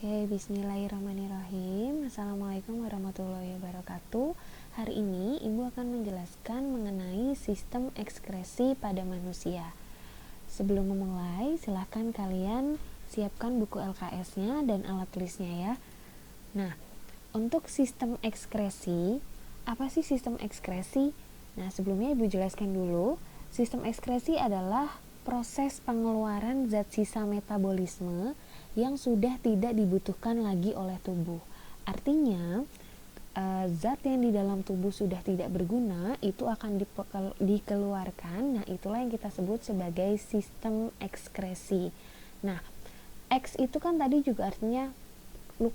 Oke, bismillahirrahmanirrahim. Assalamualaikum warahmatullahi wabarakatuh. Hari ini Ibu akan menjelaskan mengenai sistem ekskresi pada manusia. Sebelum memulai, silahkan kalian siapkan buku LKS-nya dan alat tulisnya ya. Nah, untuk sistem ekskresi, apa sih sistem ekskresi? Nah, sebelumnya Ibu jelaskan dulu. Sistem ekskresi adalah proses pengeluaran zat sisa metabolisme yang sudah tidak dibutuhkan lagi oleh tubuh. Artinya, zat yang di dalam tubuh sudah tidak berguna itu akan dikeluarkan. Nah, itulah yang kita sebut sebagai sistem ekskresi. Nah, X itu kan tadi juga artinya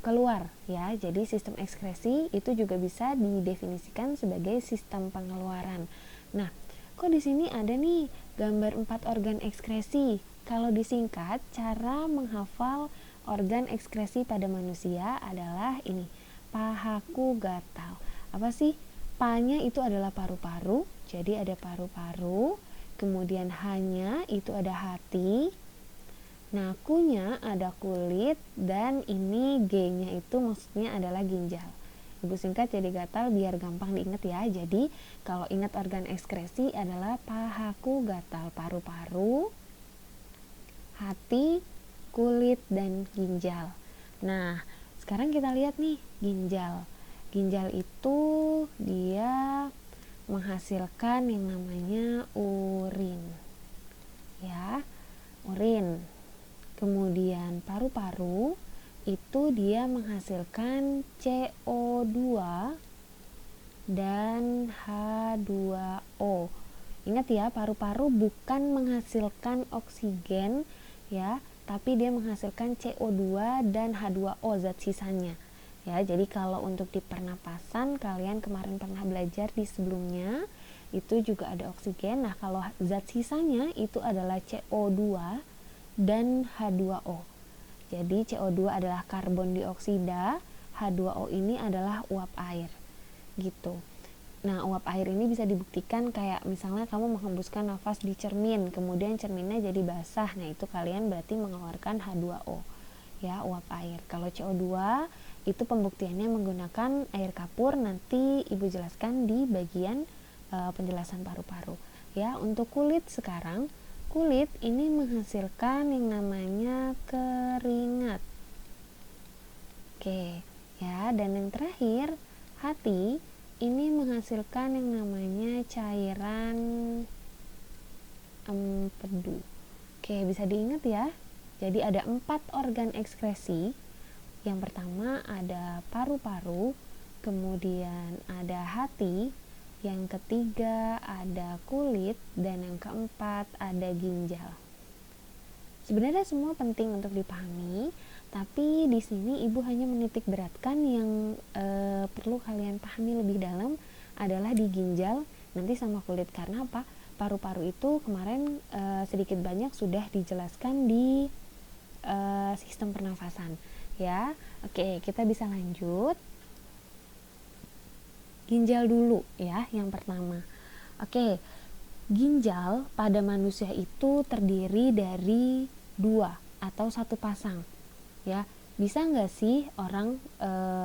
keluar ya. Jadi sistem ekskresi itu juga bisa didefinisikan sebagai sistem pengeluaran. Nah, kok di sini ada nih gambar 4 organ ekskresi. Kalau disingkat, cara menghafal organ ekskresi pada manusia adalah ini, pahaku gatal. Apa sih? Pa-nya itu adalah paru-paru, jadi ada paru-paru. Kemudian H-nya itu ada hati. Nah, Ku-nya ada kulit, dan ini G-nya itu maksudnya adalah ginjal. Ibu singkat jadi gatal biar gampang diingat ya. Jadi, kalau ingat organ ekskresi adalah pahaku gatal, paru-paru, hati, kulit, dan ginjal. Nah, sekarang kita lihat nih ginjal. Ginjal itu dia menghasilkan yang namanya urin. Ya, urin. Kemudian paru-paru itu dia menghasilkan CO2 dan H2O. Ingat ya, paru-paru bukan menghasilkan oksigen ya, tapi dia menghasilkan CO2 dan H2O zat sisanya. Ya, jadi kalau untuk di pernapasan kalian kemarin pernah belajar di sebelumnya, itu juga ada oksigen. Nah, kalau zat sisanya itu adalah CO2 dan H2O. Jadi CO2 adalah karbon dioksida, H2O ini adalah uap air. Gitu. Nah, uap air ini bisa dibuktikan kayak misalnya kamu menghembuskan nafas di cermin, kemudian cerminnya jadi basah. Nah, itu kalian berarti mengeluarkan H2O. Ya, uap air. Kalau CO2 itu pembuktiannya menggunakan air kapur, nanti Ibu jelaskan di bagian penjelasan paru-paru. Ya, untuk kulit sekarang, kulit ini menghasilkan yang namanya keringat. Oke, ya, dan yang terakhir, hati ini menghasilkan yang namanya cairan empedu. Oke, bisa diingat ya. Jadi ada 4 organ ekskresi. Yang pertama ada paru-paru, kemudian ada hati, yang ketiga ada kulit, dan yang keempat ada ginjal. Sebenarnya semua penting untuk dipahami, tapi di sini Ibu hanya menitik beratkan yang perlu kalian pahami lebih dalam adalah di ginjal nanti sama kulit. Karena apa? Paru-paru itu kemarin sedikit banyak sudah dijelaskan di sistem pernafasan ya. Oke, kita bisa lanjut. Ginjal dulu ya, yang pertama. Oke, ginjal pada manusia itu terdiri dari 2 atau 1 pasang ya. Bisa nggak sih orang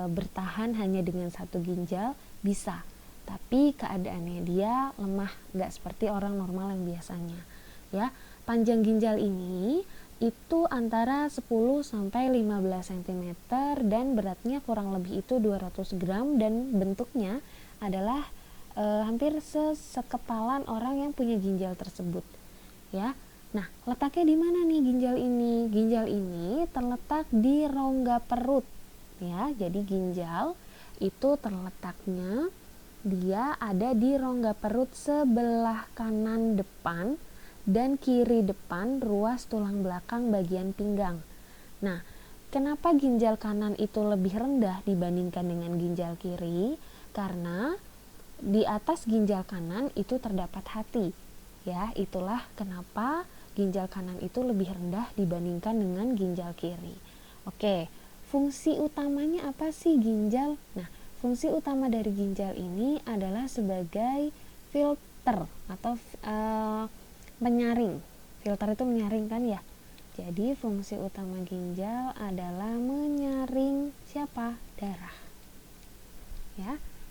bertahan hanya dengan 1 ginjal? Bisa, tapi keadaannya dia lemah, nggak seperti orang normal yang biasanya ya. Panjang ginjal ini itu antara 10 sampai 15 cm dan beratnya kurang lebih itu 200 gram dan bentuknya adalah hampir sekepalan orang yang punya ginjal tersebut ya. Nah, letaknya di mana nih ginjal ini? Ginjal ini terletak di rongga perut ya. Jadi ginjal itu terletaknya dia ada di rongga perut sebelah kanan depan dan kiri depan ruas tulang belakang bagian pinggang. Nah, kenapa ginjal kanan itu lebih rendah dibandingkan dengan ginjal kiri? Karena di atas ginjal kanan itu terdapat hati. Ya, itulah kenapa ginjal kanan itu lebih rendah dibandingkan dengan ginjal kiri. Oke, fungsi utamanya apa sih ginjal? Nah, fungsi utama dari ginjal ini adalah sebagai filter atau penyaring. Filter itu menyaring kan ya. Jadi fungsi utama ginjal adalah menyaring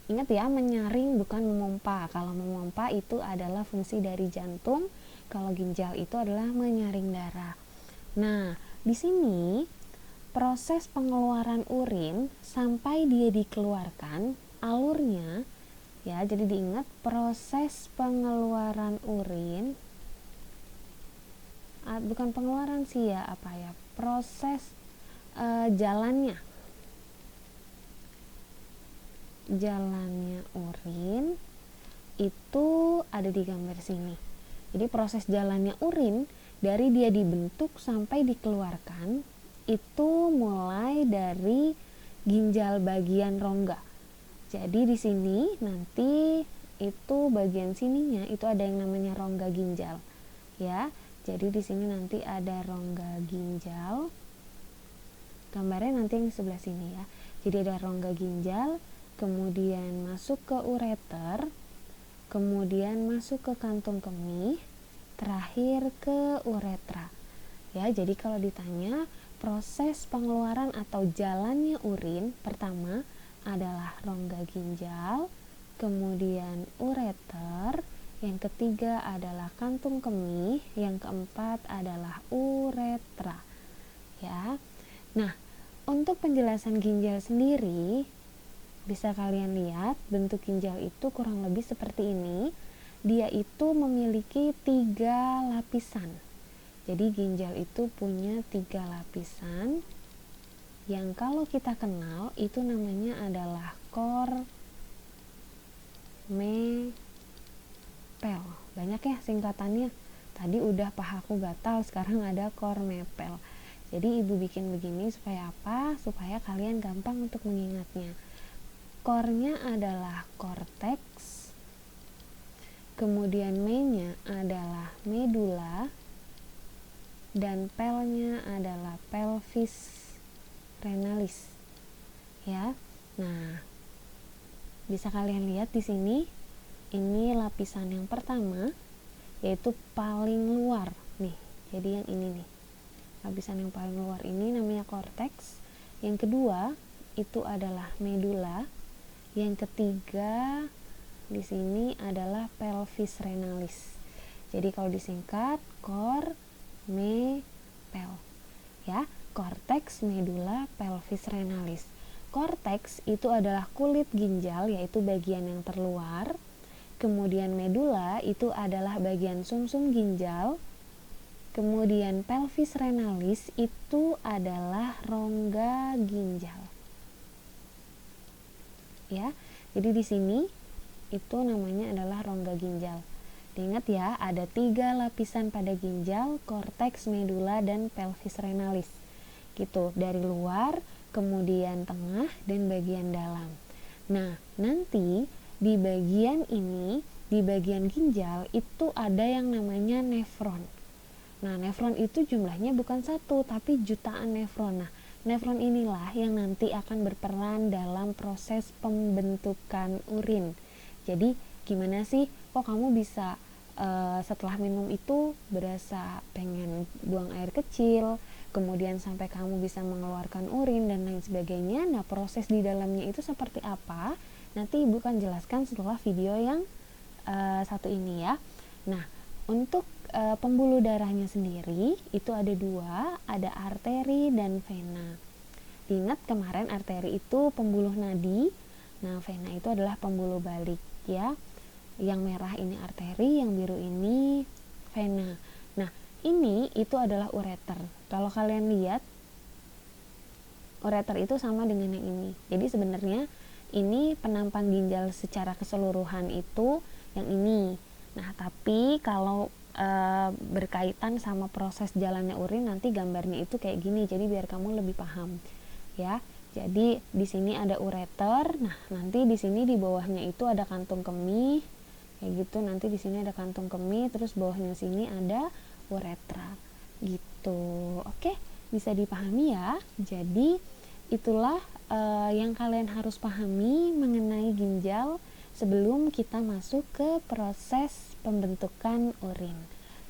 Ingat ya, menyaring bukan memompa. Kalau memompa itu adalah fungsi dari jantung, kalau ginjal itu adalah menyaring darah. Nah, di sini proses pengeluaran urin sampai dia dikeluarkan, alurnya ya, jadi diingat proses pengeluaran urin, bukan pengeluaran sih ya, proses jalannya urin itu ada di gambar sini. Jadi proses jalannya urin dari dia dibentuk sampai dikeluarkan itu mulai dari ginjal bagian rongga. Jadi di sini nanti itu bagian sininya itu ada yang namanya rongga ginjal ya. Jadi di sini nanti ada rongga ginjal, gambarnya nanti yang sebelah sini ya. Jadi ada rongga ginjal, kemudian masuk ke ureter, kemudian masuk ke kantung kemih, terakhir ke uretra. Ya, jadi kalau ditanya proses pengeluaran atau jalannya urin, pertama adalah rongga ginjal, kemudian ureter, yang ketiga adalah kantung kemih, yang keempat adalah uretra. Ya. Nah, untuk penjelasan ginjal sendiri bisa kalian lihat bentuk ginjal itu kurang lebih seperti ini. Dia itu memiliki 3 lapisan. Jadi ginjal itu punya 3 lapisan yang kalau kita kenal itu namanya adalah kormepel. Banyak ya singkatannya. Tadi udah pahaku gatal, sekarang ada kormepel. Jadi ibu bikin begini supaya apa? Supaya kalian gampang untuk mengingatnya. Kornya adalah korteks, kemudian me-nya adalah medula, dan pelnya adalah pelvis renalis. Ya. Nah, bisa kalian lihat di sini, ini lapisan yang pertama yaitu paling luar nih. Jadi yang ini nih. Lapisan yang paling luar ini namanya korteks. Yang kedua itu adalah medula. Yang ketiga di sini adalah pelvis renalis. Jadi kalau disingkat kormepel. Ya, korteks, medula, pelvis renalis. Korteks itu adalah kulit ginjal, yaitu bagian yang terluar. Kemudian medula itu adalah bagian sumsum ginjal. Kemudian pelvis renalis itu adalah rongga ginjal. Ya, jadi di sini itu namanya adalah rongga ginjal. Diingat ya, ada 3 lapisan pada ginjal, korteks, medula, dan pelvis renalis. Gitu, dari luar, kemudian tengah, dan bagian dalam. Nah, nanti di bagian ini, di bagian ginjal itu ada yang namanya nefron. Nah, nefron itu jumlahnya bukan 1, tapi jutaan nefron. Nah, nefron inilah yang nanti akan berperan dalam proses pembentukan urin. Jadi, gimana sih kok kamu bisa setelah minum itu berasa pengen buang air kecil, kemudian sampai kamu bisa mengeluarkan urin dan lain sebagainya. Nah, proses di dalamnya itu seperti apa? Nanti ibu akan jelaskan setelah video yang satu ini ya. Nah, untuk pembuluh darahnya sendiri itu ada 2, ada arteri dan vena. Diingat kemarin arteri itu pembuluh nadi, nah vena itu adalah pembuluh balik ya. Yang merah ini arteri, yang biru ini vena. Nah, ini itu adalah ureter. Kalau kalian lihat, ureter itu sama dengan yang ini. Jadi sebenarnya ini penampang ginjal secara keseluruhan itu yang ini. Nah, tapi kalau berkaitan sama proses jalannya urin nanti gambarnya itu kayak gini. Jadi biar kamu lebih paham ya. Jadi di sini ada ureter. Nah, nanti di sini di bawahnya itu ada kantung kemih. Kayak gitu. Nanti di sini ada kantung kemih, terus bawahnya sini ada uretra. Gitu. Oke, bisa dipahami ya. Jadi itulah yang kalian harus pahami mengenai ginjal sebelum kita masuk ke proses pembentukan urin.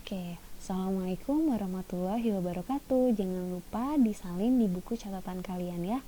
Oke, assalamualaikum warahmatullahi wabarakatuh. Jangan lupa disalin di buku catatan kalian ya.